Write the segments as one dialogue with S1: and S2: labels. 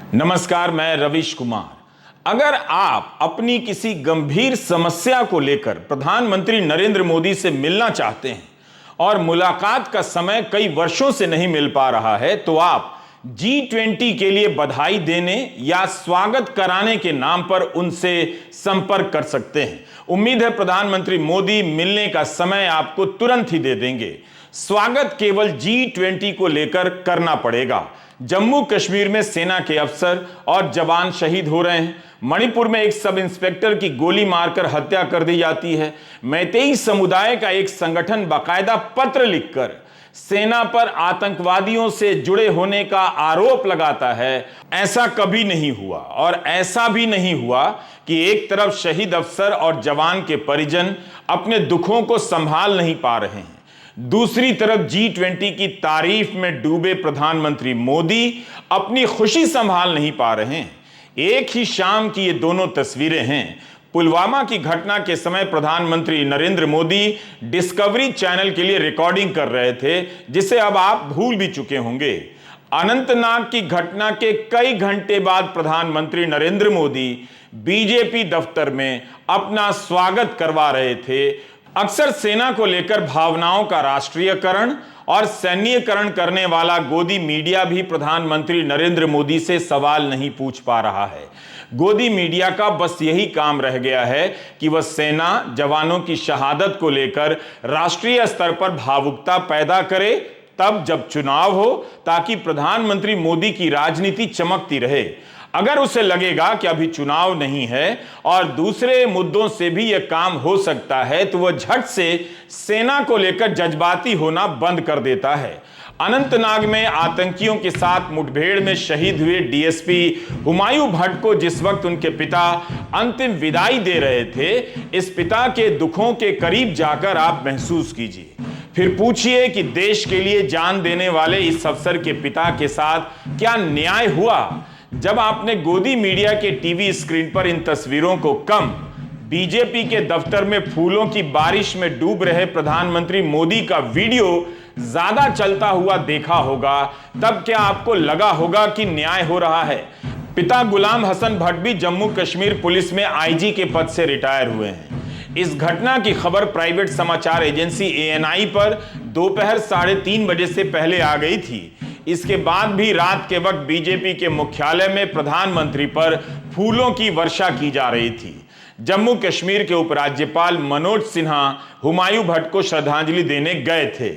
S1: नमस्कार, मैं रविश कुमार। अगर आप अपनी किसी गंभीर समस्या को लेकर प्रधानमंत्री नरेंद्र मोदी से मिलना चाहते हैं और मुलाकात का समय कई वर्षों से नहीं मिल पा रहा है, तो आप G20 के लिए बधाई देने या स्वागत कराने के नाम पर उनसे संपर्क कर सकते हैं। उम्मीद है प्रधानमंत्री मोदी मिलने का समय आपको तुरंत ही दे देंगे। स्वागत केवल G20 को लेकर करना पड़ेगा। जम्मू कश्मीर में सेना के अफसर और जवान शहीद हो रहे हैं। मणिपुर में एक सब इंस्पेक्टर की गोली मारकर हत्या कर दी जाती है। मैतेई समुदाय का एक संगठन बाकायदा पत्र लिखकर सेना पर आतंकवादियों से जुड़े होने का आरोप लगाता है। ऐसा कभी नहीं हुआ और ऐसा भी नहीं हुआ कि एक तरफ शहीद अफसर और जवान के परिजन अपने दुखों को संभाल नहीं पा रहे हैं, दूसरी तरफ G20 की तारीफ में डूबे प्रधानमंत्री मोदी अपनी खुशी संभाल नहीं पा रहे हैं। एक ही शाम की ये दोनों तस्वीरें हैं। पुलवामा की घटना के समय प्रधानमंत्री नरेंद्र मोदी डिस्कवरी चैनल के लिए रिकॉर्डिंग कर रहे थे, जिसे अब आप भूल भी चुके होंगे। अनंतनाग की घटना के कई घंटे बाद प्रधानमंत्री नरेंद्र मोदी बीजेपी दफ्तर में अपना स्वागत करवा रहे थे। अक्सर सेना को लेकर भावनाओं का राष्ट्रीयकरण और सैन्यकरण करने वाला गोदी मीडिया भी प्रधानमंत्री नरेंद्र मोदी से सवाल नहीं पूछ पा रहा है। गोदी मीडिया का बस यही काम रह गया है कि वह सेना जवानों की शहादत को लेकर राष्ट्रीय स्तर पर भावुकता पैदा करे, तब जब चुनाव हो, ताकि प्रधानमंत्री मोदी की राजनीति चमकती रहे। अगर उसे लगेगा कि अभी चुनाव नहीं है और दूसरे मुद्दों से भी यह काम हो सकता है, तो वह झट से सेना को लेकर जज्बाती होना बंद कर देता है। अनंतनाग में आतंकियों के साथ मुठभेड़ में शहीद हुए डीएसपी हुमायूं भट्ट को जिस वक्त उनके पिता अंतिम विदाई दे रहे थे, इस पिता के दुखों के करीब जाकर आप महसूस कीजिए। फिर पूछिए कि देश के लिए जान देने वाले इस अफसर के पिता के साथ क्या न्याय हुआ। जब आपने गोदी मीडिया के टीवी स्क्रीन पर इन तस्वीरों को कम बीजेपी के दफ्तर में फूलों की बारिश में डूब रहे प्रधानमंत्री मोदी का वीडियो ज्यादा चलता हुआ देखा होगा, तब क्या आपको लगा होगा कि न्याय हो रहा है। पिता गुलाम हसन भट्ट भी जम्मू कश्मीर पुलिस में आईजी के पद से रिटायर हुए हैं। इस घटना की खबर प्राइवेट समाचार एजेंसी ANI पर दोपहर 3:30 बजे से पहले आ गई थी। इसके बाद भी रात के वक्त बीजेपी के मुख्यालय में प्रधानमंत्री पर फूलों की वर्षा की जा रही थी। जम्मू कश्मीर के उपराज्यपाल मनोज सिन्हा हुमायूं भट्ट को श्रद्धांजलि देने गए थे।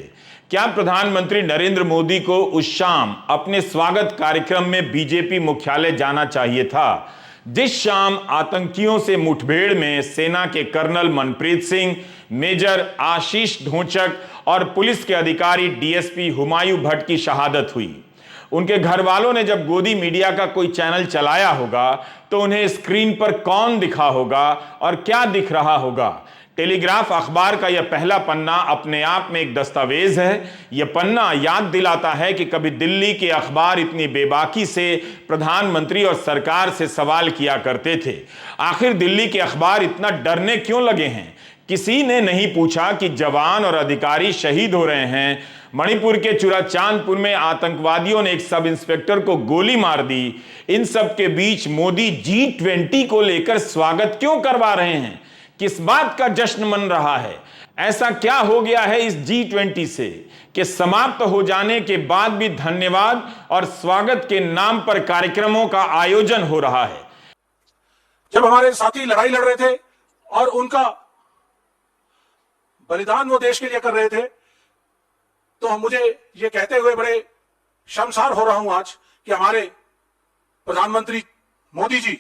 S1: क्या प्रधानमंत्री नरेंद्र मोदी को उस शाम अपने स्वागत कार्यक्रम में बीजेपी मुख्यालय जाना चाहिए था, जिस शाम आतंकियों से मुठभेड़ में सेना के कर्नल मनप्रीत सिंह, मेजर आशीष ढोचक और पुलिस के अधिकारी डीएसपी हुमायूं भट्ट की शहादत हुई। उनके घर वालों ने जब गोदी मीडिया का कोई चैनल चलाया होगा, तो उन्हें स्क्रीन पर कौन दिखा होगा और क्या दिख रहा होगा। टेलीग्राफ अखबार का यह पहला पन्ना अपने आप में एक दस्तावेज है। यह पन्ना याद दिलाता है कि कभी दिल्ली के अखबार इतनी बेबाकी से प्रधानमंत्री और सरकार से सवाल किया करते थे, आखिर दिल्ली के अखबार इतना डरने क्यों लगे हैं। किसी ने नहीं पूछा कि जवान और अधिकारी शहीद हो रहे हैं। मणिपुर के चुराचांदपुर में आतंकवादियों ने एक सब इंस्पेक्टर को गोली मार दी। इन सब के बीच मोदी G20 को लेकर स्वागत क्यों करवा रहे हैं? किस बात का जश्न मन रहा है? ऐसा क्या हो गया है इस G20 से कि समाप्त हो जाने के बाद भी धन्यवाद और स्वागत के नाम पर कार्यक्रमों का आयोजन हो रहा है?
S2: जब हमारे साथी लड़ाई लड़ रहे थे और उनका बलिदान वो देश के लिए कर रहे थे, तो मुझे ये कहते हुए बड़े शर्मसार हो रहा हूं आज कि हमारे प्रधानमंत्री मोदी जी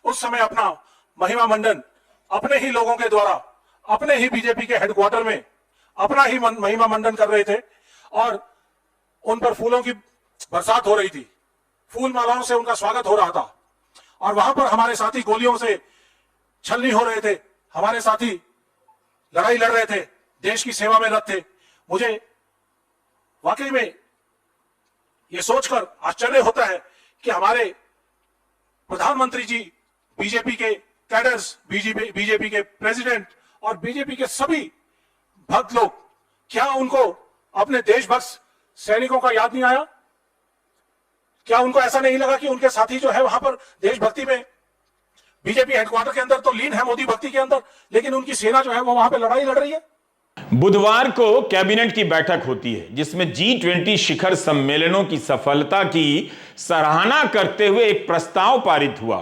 S2: उस समय अपना महिमा मंडन अपने ही लोगों के द्वारा अपने ही बीजेपी के हेडक्वार्टर में अपना ही महिमा मंडन कर रहे थे और उन पर फूलों की बरसात हो रही थी, फूल मालाओं से उनका स्वागत हो रहा था। और वहां पर हमारे साथी गोलियों से छलनी हो रहे थे, हमारे साथी लड़ाई लड़ रहे थे, देश की सेवा में रत थे। मुझे वाकई में यह सोचकर आश्चर्य होता है कि हमारे प्रधानमंत्री जी, बीजेपी के कैडर्स, बीजेपी के प्रेसिडेंट और बीजेपी के सभी भक्त लोग, क्या उनको अपने देशभक्त सैनिकों का याद नहीं आया? क्या उनको ऐसा नहीं लगा कि उनके साथी जो है वहां पर देशभक्ति में बीजेपी हेडक्वार्टर के अंदर तो लीन है, मोदी भक्ति के अंदर, लेकिन उनकी सेना जो है वो वहां पे लड़ाई लड़ रही है?
S1: बुधवार को कैबिनेट की बैठक होती है जिसमें G20 शिखर सम्मेलनों की सफलता की सराहना करते हुए एक प्रस्ताव पारित हुआ।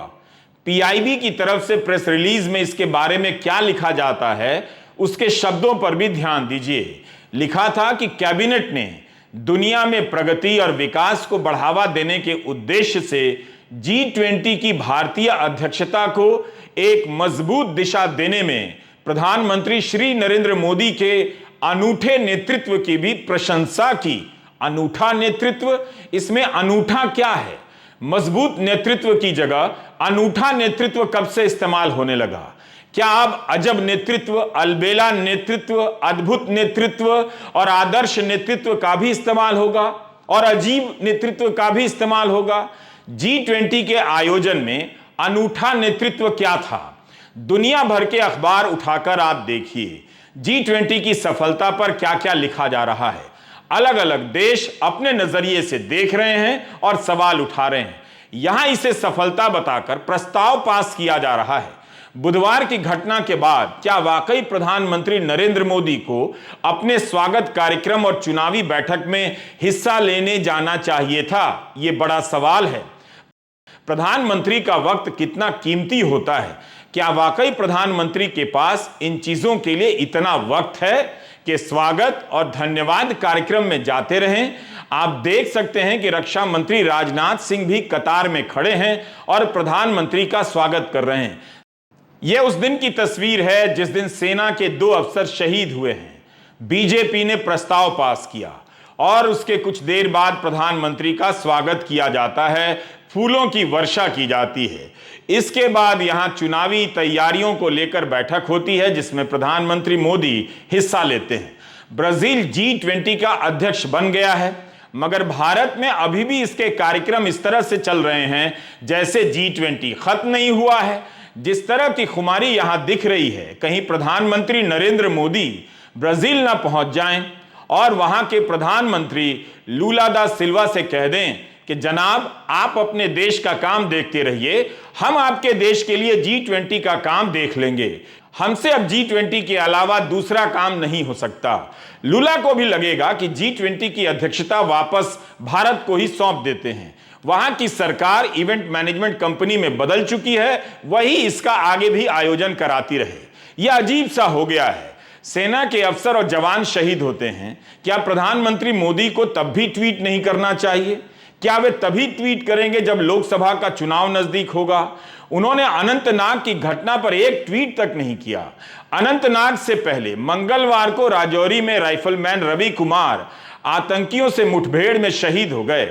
S1: पीआईबी की तरफ से प्रेस रिलीज में इसके बारे में क्या लिखा जाता है उसके शब्दों पर भी ध्यान दीजिए। लिखा था कि कैबिनेट ने दुनिया में प्रगति और विकास को बढ़ावा देने के उद्देश्य से G20 की भारतीय अध्यक्षता को एक मजबूत दिशा देने में प्रधानमंत्री श्री नरेंद्र मोदी के अनूठे नेतृत्व की भी प्रशंसा की। अनूठा नेतृत्व, इसमें अनूठा क्या है? मजबूत नेतृत्व की जगह अनूठा नेतृत्व कब से इस्तेमाल होने लगा? क्या अब अजब नेतृत्व, अलबेला नेतृत्व, अद्भुत नेतृत्व और आदर्श नेतृत्व का भी इस्तेमाल होगा और अजीब नेतृत्व का भी इस्तेमाल होगा? G20 के आयोजन में अनूठा नेतृत्व क्या था? दुनिया भर के अखबार उठाकर आप देखिए G20 की सफलता पर क्या क्या लिखा जा रहा है। अलग अलग देश अपने नजरिए से देख रहे हैं और सवाल उठा रहे हैं। यहां इसे सफलता बताकर प्रस्ताव पास किया जा रहा है। बुधवार की घटना के बाद क्या वाकई प्रधानमंत्री नरेंद्र मोदी को अपने स्वागत कार्यक्रम और चुनावी बैठक में हिस्सा लेने जाना चाहिए था? यह बड़ा सवाल है। प्रधानमंत्री का वक्त कितना कीमती होता है? क्या वाकई प्रधानमंत्री के पास इन चीजों के लिए इतना वक्त है कि स्वागत और धन्यवाद कार्यक्रम में जाते रहें? आप देख सकते हैं कि रक्षा मंत्री राजनाथ सिंह भी कतार में खड़े हैं और प्रधानमंत्री का स्वागत कर रहे हैं। यह उस दिन की तस्वीर है जिस दिन सेना के 2 अफसर शहीद हुए हैं। बीजेपी ने प्रस्ताव पास किया और उसके कुछ देर बाद प्रधानमंत्री का स्वागत किया जाता है, फूलों की वर्षा की जाती है। इसके बाद यहां चुनावी तैयारियों को लेकर बैठक होती है जिसमें प्रधानमंत्री मोदी हिस्सा लेते हैं। ब्राजील G20 का अध्यक्ष बन गया है, मगर भारत में अभी भी इसके कार्यक्रम इस तरह से चल रहे हैं जैसे G20 खत्म नहीं हुआ है। जिस तरह की खुमारी यहां दिख रही है, कहीं प्रधानमंत्री नरेंद्र मोदी ब्राजील ना पहुंच जाएं और वहां के प्रधानमंत्री लूला दा सिल्वा से कह दें कि जनाब आप अपने देश का काम देखते रहिए, हम आपके देश के लिए G20 का काम देख लेंगे। हमसे अब G20 के अलावा दूसरा काम नहीं हो सकता। लूला को भी लगेगा कि G20 की अध्यक्षता वापस भारत को ही सौंप देते हैं। वहां की सरकार इवेंट मैनेजमेंट कंपनी में बदल चुकी है, वही इसका आगे भी आयोजन कराती रहे। यह अजीब सा हो गया है। सेना के अफसर और जवान शहीद होते हैं, क्या प्रधानमंत्री मोदी को तब भी ट्वीट नहीं करना चाहिए? क्या वे तभी ट्वीट करेंगे जब लोकसभा का चुनाव नजदीक होगा? उन्होंने अनंतनाग की घटना पर एक ट्वीट तक नहीं किया। अनंतनाग से पहले मंगलवार को राजौरी में राइफलमैन रवि कुमार आतंकियों से मुठभेड़ में शहीद हो गए।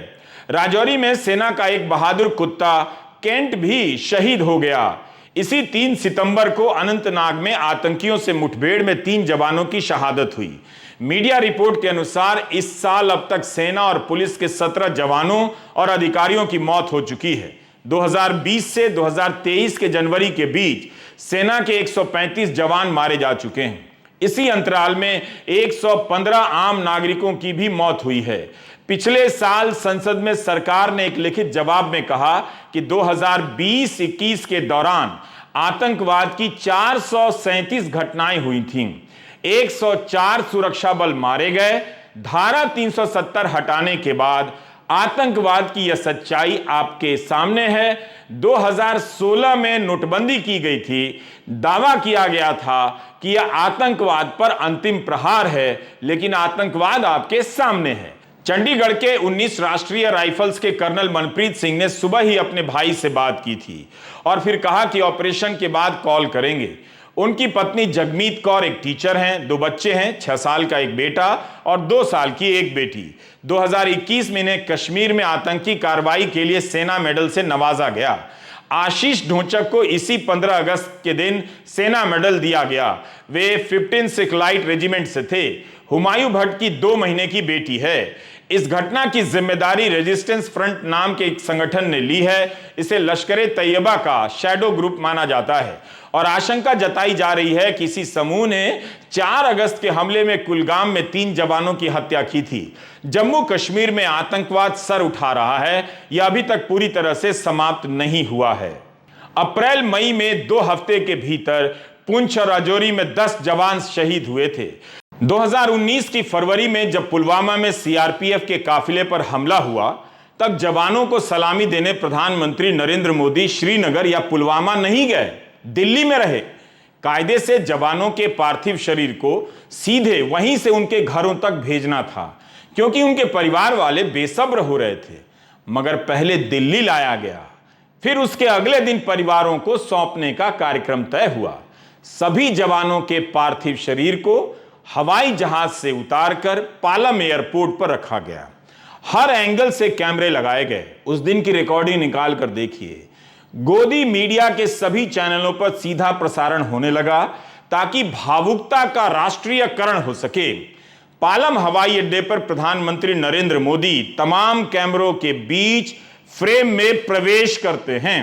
S1: राजौरी में सेना का एक बहादुर कुत्ता केंट भी शहीद हो गया। इसी 3 सितंबर को अनंतनाग में आतंकियों से मुठभेड़ में 3 जवानों की शहादत हुई। मीडिया रिपोर्ट के अनुसार इस साल अब तक सेना और पुलिस के 17 जवानों और अधिकारियों की मौत हो चुकी है। 2020 से 2023 के जनवरी के बीच सेना के 135 जवान मारे जा चुके हैं। इसी अंतराल में 115 आम नागरिकों की भी मौत हुई है। पिछले साल संसद में सरकार ने एक लिखित जवाब में कहा कि 2020-21 के दौरान आतंकवाद की 437 घटनाएं हुई थीं। 104 सुरक्षा बल मारे गए। धारा 370 हटाने के बाद आतंकवाद की यह सच्चाई आपके सामने है। 2016 में नोटबंदी की गई थी। दावा किया गया था कि यह आतंकवाद पर अंतिम प्रहार है, लेकिन आतंकवाद आपके सामने है। चंडीगढ़ के 19 राष्ट्रीय राइफल्स के कर्नल मनप्रीत सिंह ने सुबह ही अपने भाई से बात की थी और फिर कहा कि ऑपरेशन के बाद कॉल करेंगे। उनकी पत्नी जगमीत कौर एक टीचर हैं, 2 बच्चे हैं, 6 साल का एक बेटा और 2 साल की एक बेटी। 2021 में इन्हें कश्मीर में आतंकी कार्रवाई के लिए सेना मेडल से नवाजा गया। आशीष ढोंचक को इसी 15 अगस्त के दिन सेना मेडल दिया गया। वे 15 सिख लाइट रेजिमेंट से थे। हुमायूं भट्ट की 2 महीने की बेटी है। इस घटना की जिम्मेदारी रेजिस्टेंस फ्रंट नाम के एक संगठन ने ली है। इसे लश्कर तैयबा का शैडो ग्रुप माना जाता है और आशंका जताई जा रही है कि इसी समूह ने 4 अगस्त के हमले में कुलगाम में 3 जवानों की हत्या की थी। जम्मू कश्मीर में आतंकवाद सर उठा रहा है, यह अभी तक पूरी तरह से समाप्त नहीं हुआ है। अप्रैल मई में 2 हफ्ते के भीतर पुंछ और राजौरी में 10 जवान शहीद हुए थे। 2019 की फरवरी में जब पुलवामा में सीआरपीएफ के काफिले पर हमला हुआ, तब जवानों को सलामी देने प्रधानमंत्री नरेंद्र मोदी श्रीनगर या पुलवामा नहीं गए, दिल्ली में रहे। कायदे से जवानों के पार्थिव शरीर को सीधे वहीं से उनके घरों तक भेजना था, क्योंकि उनके परिवार वाले बेसब्र हो रहे थे। मगर पहले दिल्ली लाया गया, फिर उसके अगले दिन परिवारों को सौंपने का कार्यक्रम तय हुआ। सभी जवानों के पार्थिव शरीर को हवाई जहाज से उतारकर पालम एयरपोर्ट पर रखा गया। हर एंगल से कैमरे लगाए गए। उस दिन की रिकॉर्डिंग निकाल कर देखिए। गोदी मीडिया के सभी चैनलों पर सीधा प्रसारण होने लगा ताकि भावुकता का राष्ट्रीयकरण हो सके। पालम हवाई अड्डे पर प्रधानमंत्री नरेंद्र मोदी तमाम कैमरों के बीच फ्रेम में प्रवेश करते हैं।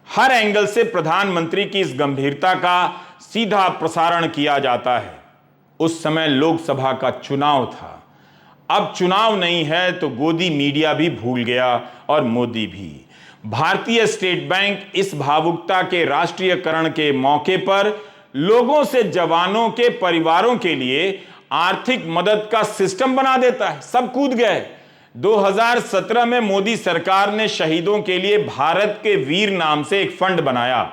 S1: हर एंगल से प्रधानमंत्री की इस गंभीरता का सीधा प्रसारण किया जाता है। उस समय लोकसभा का चुनाव था। अब चुनाव नहीं है तो गोदी मीडिया भी भूल गया और मोदी भी। भारतीय स्टेट बैंक इस भावुकता के राष्ट्रीयकरण के मौके पर लोगों से जवानों के परिवारों के लिए आर्थिक मदद का सिस्टम बना देता है। सब कूद गए। 2017 में मोदी सरकार ने शहीदों के लिए भारत के वीर नाम से एक फंड बनाया।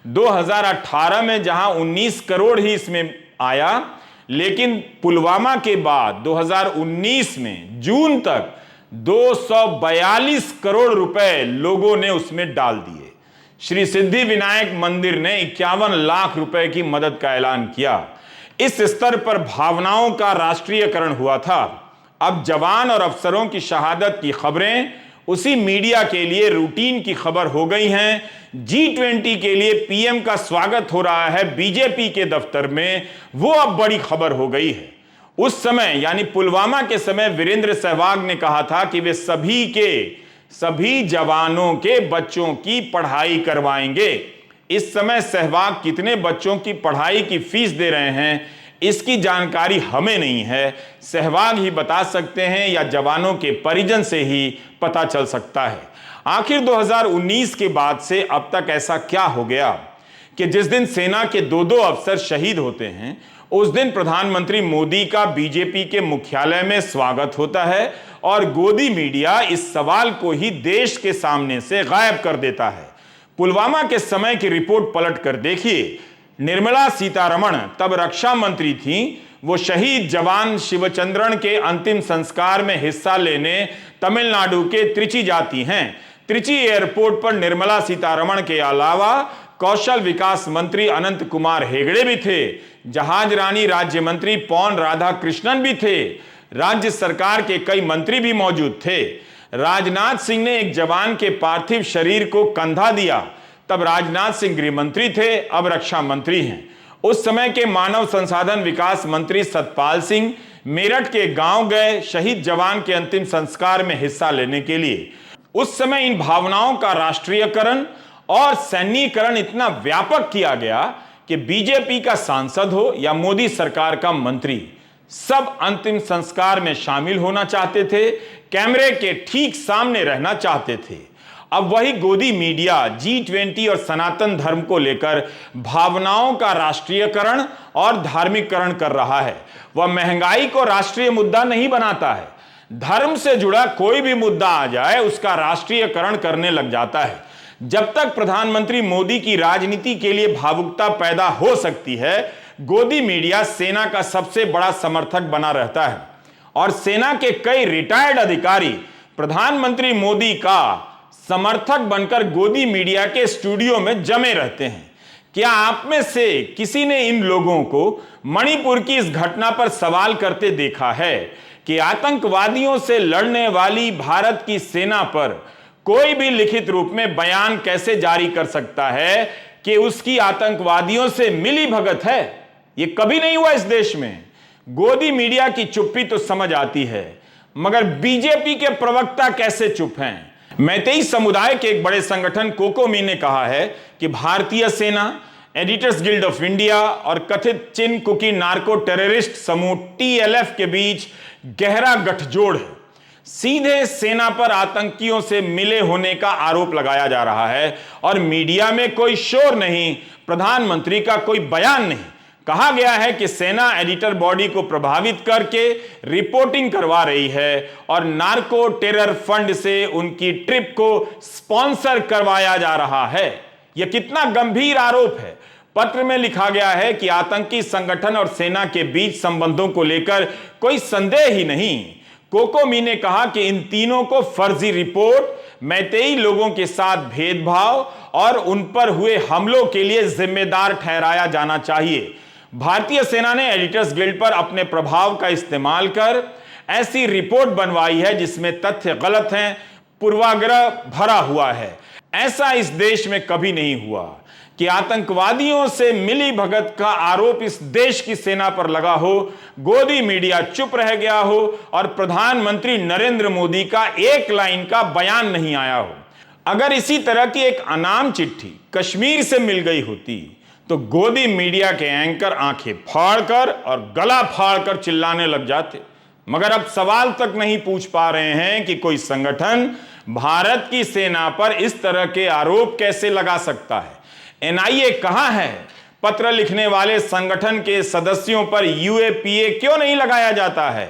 S1: 2018 में जहां 19 करोड़ ही इसमें आया, लेकिन पुलवामा के बाद 2019 में जून तक 242 करोड़ रुपए लोगों ने उसमें डाल दिए। श्री सिद्धि विनायक मंदिर ने 51 लाख रुपए की मदद का ऐलान किया। इस स्तर पर भावनाओं का राष्ट्रीयकरण हुआ था। अब जवान और अफसरों की शहादत की खबरें उसी मीडिया के लिए रूटीन की खबर हो गई हैं। G20 के लिए पीएम का स्वागत हो रहा है बीजेपी के दफ्तर में, वो अब बड़ी खबर हो गई है। उस समय यानी पुलवामा के समय वीरेंद्र सहवाग ने कहा था कि वे सभी जवानों के बच्चों की पढ़ाई करवाएंगे। इस समय सहवाग कितने बच्चों की पढ़ाई की फीस दे रहे हैं, इसकी जानकारी हमें नहीं है। सहवाग ही बता सकते हैं या जवानों के परिजन से ही पता चल सकता है। आखिर 2019 के बाद से अब तक ऐसा क्या हो गया कि जिस दिन सेना के 2 अफसर शहीद होते हैं, उस दिन प्रधानमंत्री मोदी का बीजेपी के मुख्यालय में स्वागत होता है और गोदी मीडिया इस सवाल को ही देश के सामने से गायब कर देता है। पुलवामा के समय की रिपोर्ट पलट कर देखिए। निर्मला सीतारमण तब रक्षा मंत्री थी। वो शहीद जवान शिवचंद्रन के अंतिम संस्कार में हिस्सा लेने तमिलनाडु के त्रिची जाती हैं। त्रिची एयरपोर्ट पर निर्मला सीतारमण के अलावा कौशल विकास मंत्री अनंत कुमार हेगड़े भी थे। जहाज रानी राज्य मंत्री पॉन राधाकृष्णन भी थे। राज्य सरकार के कई मंत्री भी मौजूद थे। राजनाथ सिंह ने एक जवान के पार्थिव शरीर को कंधा दिया। तब राजनाथ सिंह गृह मंत्री थे, अब रक्षा मंत्री हैं। उस समय के मानव संसाधन विकास मंत्री सतपाल सिंह मेरठ के गांव गए शहीद जवान के अंतिम संस्कार में हिस्सा लेने के लिए। उस समय इन भावनाओं का राष्ट्रीयकरण और सैन्यीकरण इतना व्यापक किया गया कि बीजेपी का सांसद हो या मोदी सरकार का मंत्री, सब अंतिम संस्कार में शामिल होना चाहते थे, कैमरे के ठीक सामने रहना चाहते थे। अब वही गोदी मीडिया G20 और सनातन धर्म को लेकर भावनाओं का राष्ट्रीयकरण और धार्मिककरण कर रहा है। वह महंगाई को राष्ट्रीय मुद्दा नहीं बनाता है। धर्म से जुड़ा कोई भी मुद्दा आ जाए उसका राष्ट्रीयकरण करने लग जाता है। जब तक प्रधानमंत्री मोदी की राजनीति के लिए भावुकता पैदा हो सकती है, गोदी मीडिया सेना का सबसे बड़ा समर्थक बना रहता है और सेना के कई रिटायर्ड अधिकारी प्रधानमंत्री मोदी का समर्थक बनकर गोदी मीडिया के स्टूडियो में जमे रहते हैं। क्या आप में से किसी ने इन लोगों को मणिपुर की इस घटना पर सवाल करते देखा है कि आतंकवादियों से लड़ने वाली भारत की सेना पर कोई भी लिखित रूप में बयान कैसे जारी कर सकता है कि उसकी आतंकवादियों से मिली भगत है? यह कभी नहीं हुआ इस देश में। गोदी मीडिया की चुप्पी तो समझ आती है, मगर बीजेपी के प्रवक्ता कैसे चुप हैं? मैतेई समुदाय के एक बड़े संगठन कोकोमी ने कहा है कि भारतीय सेना, एडिटर्स गिल्ड ऑफ इंडिया और कथित चिन कुकी नार्को टेररिस्ट समूह टीएलएफ के बीच गहरा गठजोड़ है। सीधे सेना पर आतंकियों से मिले होने का आरोप लगाया जा रहा है और मीडिया में कोई शोर नहीं, प्रधानमंत्री का कोई बयान नहीं। कहा गया है कि सेना एडिटर बॉडी को प्रभावित करके रिपोर्टिंग करवा रही है और नार्को टेरर फंड से उनकी ट्रिप को स्पॉन्सर करवाया जा रहा है। यह कितना गंभीर आरोप है। पत्र में लिखा गया है कि आतंकी संगठन और सेना के बीच संबंधों को लेकर कोई संदेह ही नहीं। कोकोमी ने कहा कि इन तीनों को फर्जी रिपोर्ट, मैतेई लोगों के साथ भेदभाव और उन पर हुए हमलों के लिए जिम्मेदार ठहराया जाना चाहिए। भारतीय सेना ने एडिटर्स गिल्ड पर अपने प्रभाव का इस्तेमाल कर ऐसी रिपोर्ट बनवाई है जिसमें तथ्य गलत हैं, पूर्वाग्रह भरा हुआ है। ऐसा इस देश में कभी नहीं हुआ कि आतंकवादियों से मिली भगत का आरोप इस देश की सेना पर लगा हो, गोदी मीडिया चुप रह गया हो और प्रधानमंत्री नरेंद्र मोदी का एक लाइन का बयान नहीं आया हो। अगर इसी तरह की एक अनाम चिट्ठी कश्मीर से मिल गई होती तो गोदी मीडिया के एंकर आंखें फाड़कर और गला फाड़कर चिल्लाने लग जाते। मगर अब सवाल तक नहीं पूछ पा रहे हैं कि कोई संगठन भारत की सेना पर इस तरह के आरोप कैसे लगा सकता है। एनआईए कहां है? पत्र लिखने वाले संगठन के सदस्यों पर यूएपीए क्यों नहीं लगाया जाता है?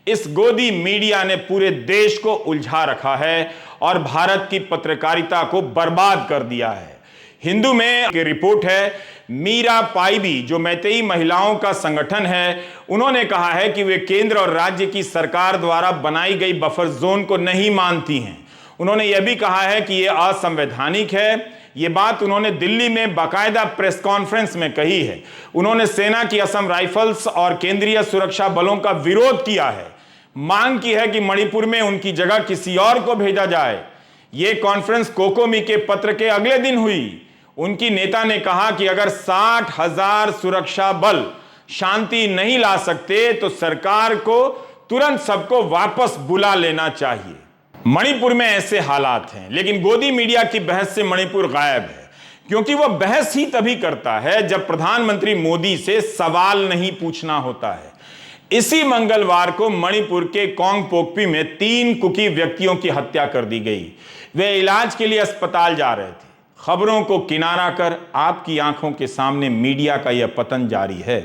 S1: इस गोदी मीडिया ने पूरे देश को उलझा रखा है और भारत की पत्रकारिता को बर्बाद कर दिया है। हिंदू में एक रिपोर्ट है, मीरा पाइबी जो मैतेई महिलाओं का संगठन है, उन्होंने कहा है कि वे केंद्र और राज्य की सरकार द्वारा बनाई गई बफर जोन को नहीं मानती हैं। उन्होंने यह भी कहा है कि यह असंवैधानिक है। यह बात उन्होंने दिल्ली में बाकायदा प्रेस कॉन्फ्रेंस में कही है। उन्होंने सेना की असम राइफल्स और केंद्रीय सुरक्षा बलों का विरोध किया है। मांग की है कि मणिपुर में उनकी जगह किसी और को भेजा जाए। यह कॉन्फ्रेंस कोकोमी के पत्र के अगले दिन हुई। उनकी नेता ने कहा कि अगर 60,000 सुरक्षा बल शांति नहीं ला सकते तो सरकार को तुरंत सबको वापस बुला लेना चाहिए। मणिपुर में ऐसे हालात हैं, लेकिन गोदी मीडिया की बहस से मणिपुर गायब है, क्योंकि वह बहस ही तभी करता है जब प्रधानमंत्री मोदी से सवाल नहीं पूछना होता है। इसी मंगलवार को मणिपुर के कोंगपोकपी में 3 कुकी व्यक्तियों की हत्या कर दी गई। वे इलाज के लिए अस्पताल जा रहे थे। खबरों को किनारा कर आपकी आंखों के सामने मीडिया का यह पतन जारी है।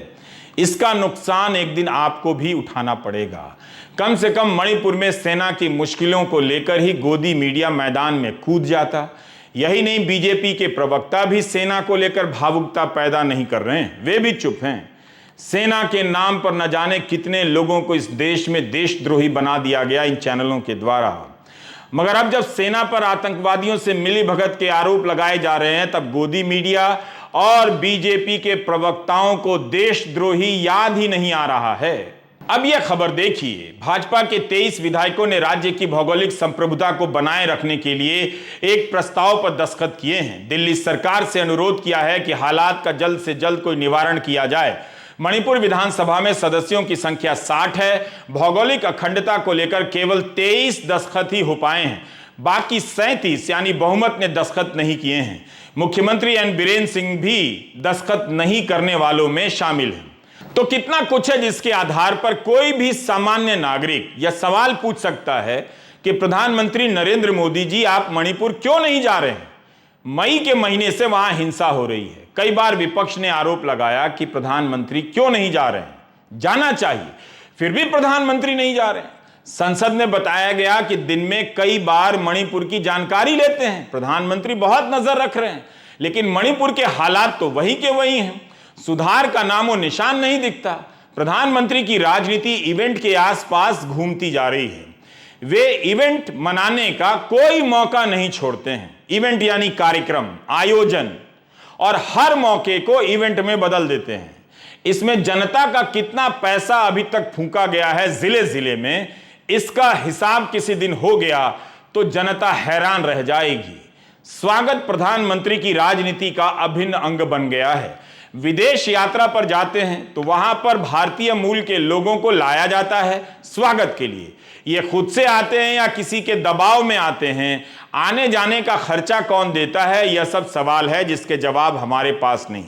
S1: इसका नुकसान एक दिन आपको भी उठाना पड़ेगा। कम से कम मणिपुर में सेना की मुश्किलों को लेकर ही गोदी मीडिया मैदान में कूद जाता। यही नहीं, बीजेपी के प्रवक्ता भी सेना को लेकर भावुकता पैदा नहीं कर रहे हैं, वे भी चुप हैं। सेना के नाम पर न जाने कितने लोगों को इस देश में देशद्रोही बना दिया गया इन चैनलों के द्वारा। मगर अब जब सेना पर आतंकवादियों से मिली भगत के आरोप लगाए जा रहे हैं, तब गोदी मीडिया और बीजेपी के प्रवक्ताओं को देशद्रोही याद ही नहीं आ रहा है। अब यह खबर देखिए, भाजपा के 23 विधायकों ने राज्य की भौगोलिक संप्रभुता को बनाए रखने के लिए एक प्रस्ताव पर दस्तखत किए हैं। दिल्ली सरकार से अनुरोध किया है कि हालात का जल्द से जल्द कोई निवारण किया जाए। मणिपुर विधानसभा में सदस्यों की संख्या 60 है। भौगोलिक अखंडता को लेकर केवल 23 दस्तखत ही हो पाए हैं, बाकी 37 यानी बहुमत ने दस्तखत नहीं किए हैं। मुख्यमंत्री एन बीरेन सिंह भी दस्तखत नहीं करने वालों में शामिल हैं। तो कितना कुछ है जिसके आधार पर कोई भी सामान्य नागरिक यह सवाल पूछ सकता है कि प्रधानमंत्री नरेंद्र मोदी जी, आप मणिपुर क्यों नहीं जा रहे हैं? मई के महीने से वहां हिंसा हो रही है। कई बार विपक्ष ने आरोप लगाया कि प्रधानमंत्री क्यों नहीं जा रहे हैं, जाना चाहिए, फिर भी प्रधानमंत्री नहीं जा रहे हैं। संसद में बताया गया कि दिन में कई बार मणिपुर की जानकारी लेते हैं, प्रधानमंत्री बहुत नजर रख रहे हैं, लेकिन मणिपुर के हालात तो वही के वही हैं। सुधार का नामो निशान नहीं दिखता। प्रधानमंत्री की राजनीति इवेंट के आसपास घूमती जा रही है। वे इवेंट मनाने का कोई मौका नहीं छोड़ते हैं। इवेंट यानी कार्यक्रम, आयोजन, और हर मौके को इवेंट में बदल देते हैं। इसमें जनता का कितना पैसा अभी तक फूंका गया है जिले जिले में, इसका हिसाब किसी दिन हो गया तो जनता हैरान रह जाएगी। स्वागत प्रधानमंत्री की राजनीति का अभिन्न अंग बन गया है। विदेश यात्रा पर जाते हैं तो वहां पर भारतीय मूल के लोगों को लाया जाता है स्वागत के लिए। ये खुद से आते हैं या किसी के दबाव में आते हैं, आने जाने का खर्चा कौन देता है, यह सब सवाल है जिसके जवाब हमारे पास नहीं।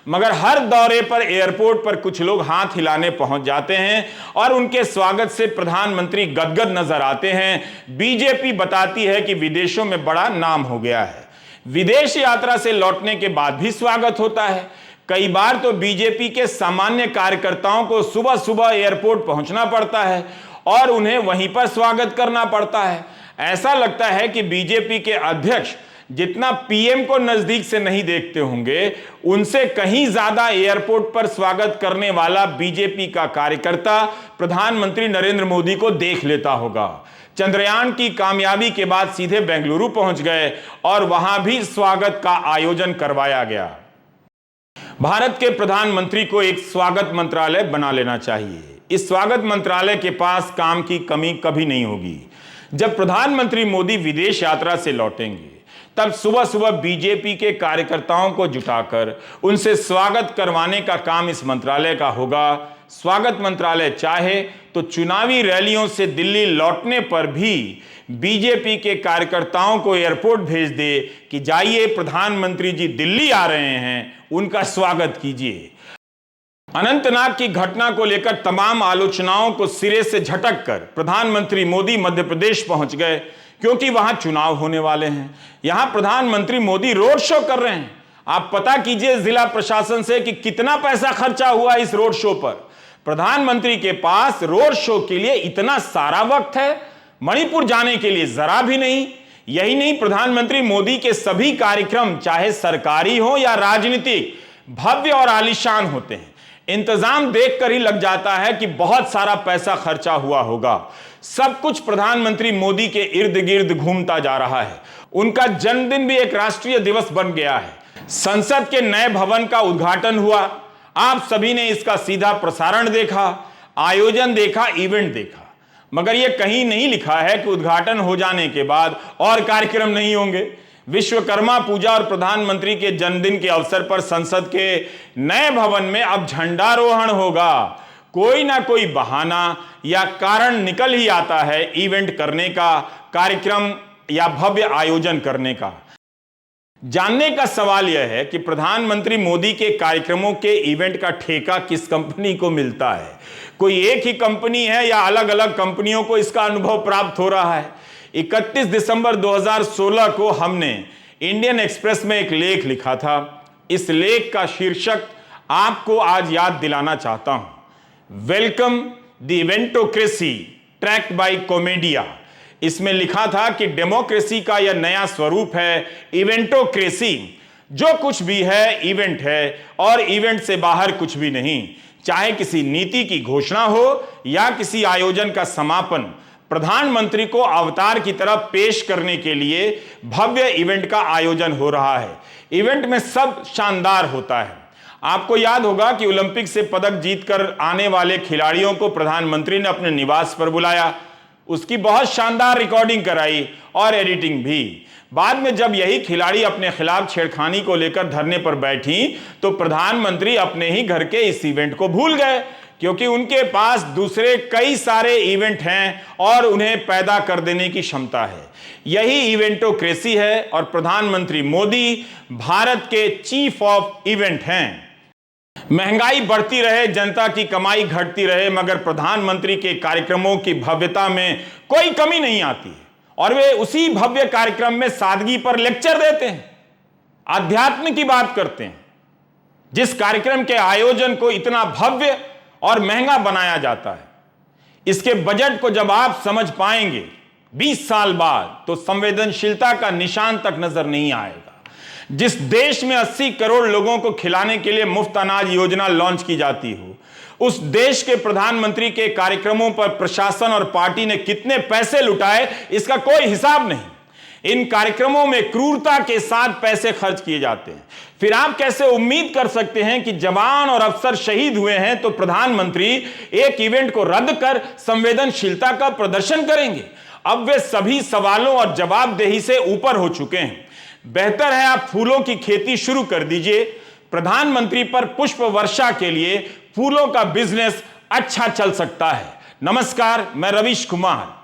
S1: मगर हर दौरे पर एयरपोर्ट पर कुछ लोग हाथ हिलाने पहुंच जाते हैं और उनके स्वागत से प्रधानमंत्री गदगद नजर आते हैं। बीजेपी बताती है कि विदेशों में बड़ा नाम हो गया है। विदेश यात्रा से लौटने के बाद भी स्वागत होता है। कई बार तो बीजेपी के सामान्य कार्यकर्ताओं को सुबह सुबह एयरपोर्ट पहुंचना पड़ता है और उन्हें वहीं पर स्वागत करना पड़ता है। ऐसा लगता है कि बीजेपी के अध्यक्ष जितना पीएम को नजदीक से नहीं देखते होंगे, उनसे कहीं ज्यादा एयरपोर्ट पर स्वागत करने वाला बीजेपी का कार्यकर्ता प्रधानमंत्री नरेंद्र मोदी को देख लेता होगा। चंद्रयान की कामयाबी के बाद सीधे बेंगलुरु पहुंच गए और वहां भी स्वागत का आयोजन करवाया गया। भारत के प्रधानमंत्री को एक स्वागत मंत्रालय बना लेना चाहिए। इस स्वागत मंत्रालय के पास काम की कमी कभी नहीं होगी। जब प्रधानमंत्री मोदी विदेश यात्रा से लौटेंगे तब सुबह सुबह बीजेपी के कार्यकर्ताओं को जुटाकर उनसे स्वागत करवाने का काम इस मंत्रालय का होगा। स्वागत मंत्रालय चाहे तो चुनावी रैलियों से दिल्ली लौटने पर भी बीजेपी के कार्यकर्ताओं को एयरपोर्ट भेज दे कि जाइए प्रधानमंत्री जी दिल्ली आ रहे हैं, उनका स्वागत कीजिए। अनंतनाग की घटना को लेकर तमाम आलोचनाओं को सिरे से झटक कर प्रधानमंत्री मोदी मध्य प्रदेश पहुंच गए, क्योंकि वहां चुनाव होने वाले हैं। यहां प्रधानमंत्री मोदी रोड शो कर रहे हैं। आप पता कीजिए जिला प्रशासन से कि कितना पैसा खर्चा हुआ इस रोड शो पर। प्रधानमंत्री के पास रोड शो के लिए इतना सारा वक्त है, मणिपुर जाने के लिए जरा भी नहीं। यही नहीं, प्रधानमंत्री मोदी के सभी कार्यक्रम चाहे सरकारी हो या राजनीतिक, भव्य और आलीशान होते हैं। इंतजाम देखकर ही लग जाता है कि बहुत सारा पैसा खर्चा हुआ होगा। सब कुछ प्रधानमंत्री मोदी के इर्द गिर्द घूमता जा रहा है। उनका जन्मदिन भी एक राष्ट्रीय दिवस बन गया है। संसद के नए भवन का उद्घाटन हुआ, आप सभी ने इसका सीधा प्रसारण देखा, आयोजन देखा, इवेंट देखा। मगर यह कहीं नहीं लिखा है कि उद्घाटन हो जाने के बाद और कार्यक्रम नहीं होंगे। विश्वकर्मा पूजा और प्रधानमंत्री के जन्मदिन के अवसर पर संसद के नए भवन में अब झंडारोहण होगा। कोई ना कोई बहाना या कारण निकल ही आता है इवेंट करने का, कार्यक्रम या भव्य आयोजन करने का। जानने का सवाल यह है कि प्रधानमंत्री मोदी के कार्यक्रमों के इवेंट का ठेका किस कंपनी को मिलता है। कोई एक ही कंपनी है या अलग अलग कंपनियों को इसका अनुभव प्राप्त हो रहा है। 31 दिसंबर 2016 को हमने इंडियन एक्सप्रेस में एक लेख लिखा था। इस लेख का शीर्षक आपको आज याद दिलाना चाहता हूं, वेलकम द इवेंटोक्रेसी ट्रैक्ड बाय कॉमेडिया। इसमें लिखा था कि डेमोक्रेसी का यह नया स्वरूप है इवेंटोक्रेसी। जो कुछ भी है इवेंट है और इवेंट से बाहर कुछ भी नहीं। चाहे किसी नीति की घोषणा हो या किसी आयोजन का समापन, प्रधानमंत्री को अवतार की तरफ पेश करने के लिए भव्य इवेंट का आयोजन हो रहा है। इवेंट में सब शानदार होता है। आपको याद होगा कि ओलंपिक से पदक जीतकर आने वाले खिलाड़ियों को प्रधानमंत्री ने अपने निवास पर बुलाया, उसकी बहुत शानदार रिकॉर्डिंग कराई और एडिटिंग भी। बाद में जब यही खिलाड़ी अपने खिलाफ छेड़खानी को लेकर धरने पर बैठी तो प्रधानमंत्री अपने ही घर के इस इवेंट को भूल गए, क्योंकि उनके पास दूसरे कई सारे इवेंट हैं और उन्हें पैदा कर देने की क्षमता है। यही इवेंटोक्रेसी है और प्रधानमंत्री मोदी भारत के चीफ ऑफ इवेंट हैं। महंगाई बढ़ती रहे, जनता की कमाई घटती रहे, मगर प्रधानमंत्री के कार्यक्रमों की भव्यता में कोई कमी नहीं आती है और वे उसी भव्य कार्यक्रम में सादगी पर लेक्चर देते हैं, अध्यात्म की बात करते हैं। जिस कार्यक्रम के आयोजन को इतना भव्य और महंगा बनाया जाता है, इसके बजट को जब आप समझ पाएंगे 20 साल बाद, तो संवेदनशीलता का निशान तक नजर नहीं आएगा। जिस देश में 80 करोड़ लोगों को खिलाने के लिए मुफ्त अनाज योजना लॉन्च की जाती हो, उस देश के प्रधानमंत्री के कार्यक्रमों पर प्रशासन और पार्टी ने कितने पैसे लुटाए, इसका कोई हिसाब नहीं। इन कार्यक्रमों में क्रूरता के साथ पैसे खर्च किए जाते हैं। फिर आप कैसे उम्मीद कर सकते हैं कि जवान और अफसर शहीद हुए हैं तो प्रधानमंत्री एक इवेंट को रद्द कर संवेदनशीलता का प्रदर्शन करेंगे? अब वे सभी सवालों और जवाबदेही से ऊपर हो चुके हैं। बेहतर है आप फूलों की खेती शुरू कर दीजिए। प्रधानमंत्री पर पुष्प वर्षा के लिए फूलों का बिजनेस अच्छा चल सकता है। नमस्कार, मैं रवीश कुमार।